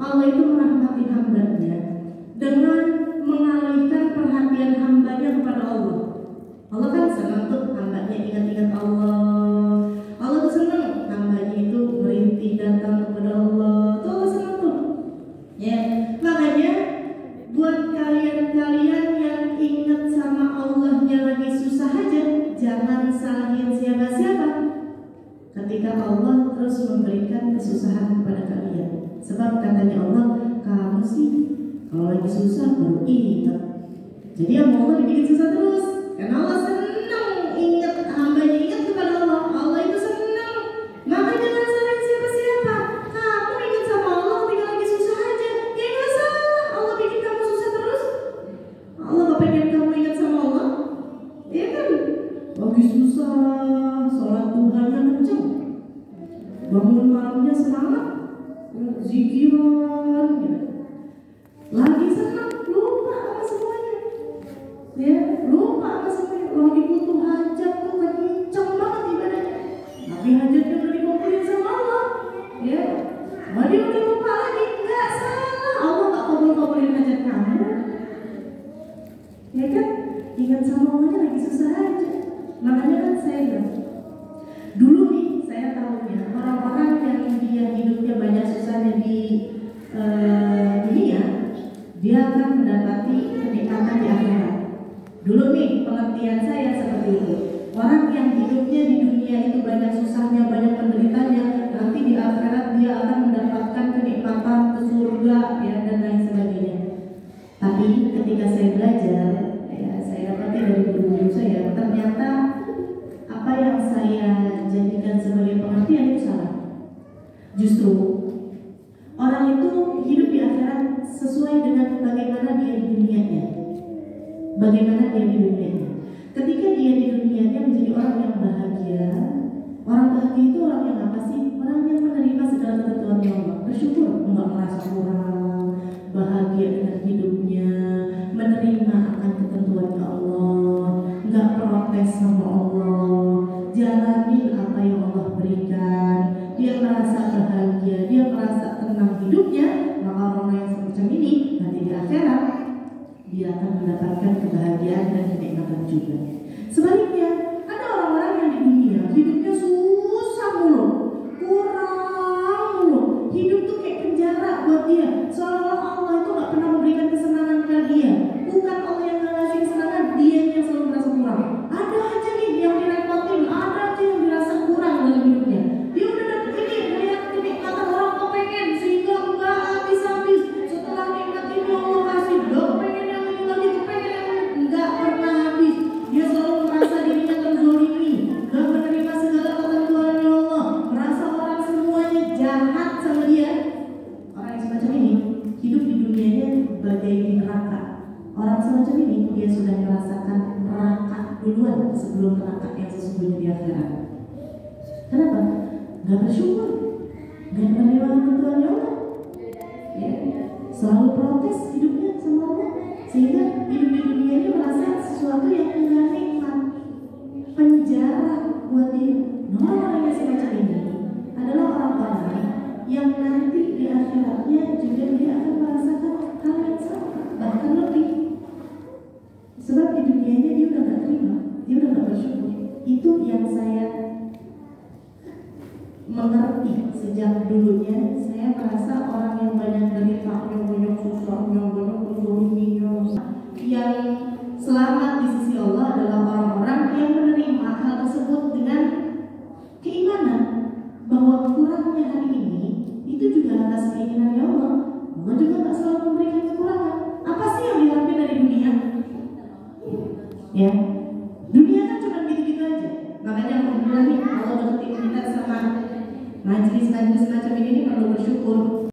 Allah itu merahmati hambanya dengan mengalihkan perhatian hambanya kepada Allah. Allah kan senang tuh hambanya ingat-ingat Allah. Allah tuh senang hambanya itu merintih datang kepada Allah. Tuh Allah senang tuh. Ya, makanya buat kalian-kalian yang ingat sama Allahnya lagi susah aja, jangan salahin siapa-siapa ketika Allah terus memberikan kesusahan kepada kalian. Sebab katanya Allah, kamu sih kalau lagi susah baru ingat. Jadi yang Allah dibikin susah terus. Karena Allah senang ingat hambanya ingat kepada Allah. Allah itu senang. Maka jangan salahin siapa-siapa. Kamu ingat sama Allah ketika lagi susah aja, ya nggak salah. Allah bikin kamu susah terus. Allah gak pengen kamu ingat sama Allah. Iya kan? Lagi susah, sholat Tuhannya kenceng, bangun malamnya semangat, zikiran, ya. Lagi senang, lupa sama semuanya, ya, lupa sama semuanya. Lagi butuh hajat tuh kenceng banget ibadahnya, tapi hajatnya udah dikumpulin sama Allah, ya. Dia udah lupa lagi, nggak salah. Allah nggak kabul-kabulin hajat kamu, ya kan? Ingat sama Allahnya lagi susah aja. Makanya kan saya bilang, dulu nih saya tahunya orang-orang yang dia hidupnya banyak susahnya di dunia, dia akan mendapati kenikmatan di akhirat. Dulu nih pengertian saya seperti itu. Orang yang hidupnya di dunia itu banyak susahnya, banyak penderitanya, nanti di akhirat dia akan mendapatkan kenikmatan ke surga, ya, dan lain sebagainya. Tapi ketika saya belajar, ya, saya dapati dari guru-guru saya, ternyata apa yang saya jadikan sebagai pengertian itu salah. Justru orang itu hidup di akhirat sesuai dengan bagaimana dia di dunianya. Bagaimana dia di dunianya. Ketika dia di dunianya menjadi orang yang bahagia. Orang bahagia itu orang yang apa sih? Orang yang menerima segala ketentuan Allah, bersyukur, enggak merasa kurang, bahagia dengan hidupnya, menerima akan ketentuan Allah, enggak protes sama Allah, jalanin apa yang Allah berikan. Dia merasa bahagia, dia merasa tenang hidupnya. Maka orang yang semacam ini nanti di akhirat dia akan mendapatkan kebahagiaan dan kenikmatan juga. Sebaliknya, ada orang-orang yang di dunia hidupnya susah mulu, kurang mulu. Hidup tuh kayak penjara buat dia. Seolah-olah Allah itu gak pernah memberikan kesenangan kepada dia. Bukan Allah yang gak ngasih kesenangan, dia yang selalu merasa kurang. Ada aja nih yang direpotin, ada aja yang dirasa kurang dalam hidupnya. Dia udah dapet ini, melihat kenikmatan orang kok pengen, sehingga gak habis-habis. Setelah nikmat ini Allah kasih, gak pengen yang ini lagi, kepengen yang ini, gak pernah habis. Dia selalu merasa dirinya terzolimi, gak menerima segala ketentuannya Allah, merasa orang semuanya jahat sama dia. Orang yang semacam ini hidup di dunianya bagai di neraka. Orang semacam ini dia sudah merasakan neraka duluan sebelum neraka yang sesungguhnya di akhirat. Kenapa? Gak bersyukur, gak menerima ketentuannya Allah, ya. Selalu protes hidupnya sama Allah, sehingga hidup di dunianya merasa sesuatu yang tidak nikmat, penjara buat dia. Nah, orang yang semacam ini adalah orang-orang yang nanti di akhiratnya juga dia akan merasakan hal yang sama, bahkan lebih. Sebab di dunianya dia udah gak terima, dia udah gak bersyukur. Itu yang saya mengerti sejak dulunya. Saya merasa orang yang banyak derita, yang banyak susah, yang banyak kezaliminya, yang selamat di sisi Allah adalah orang-orang yang menerima hal tersebut dengan keimanan bahwa kurangnya hari ini itu juga atas keinginannya Allah. Allah juga tak selalu memberikan kekurangan. Apa sih yang diharapkan dari dunia? Ya, dunia kan cuma gitu-gitu aja. Makanya alhamdulillah nih Allah berarti kita sama majelis-majelis macam ini perlu bersyukur.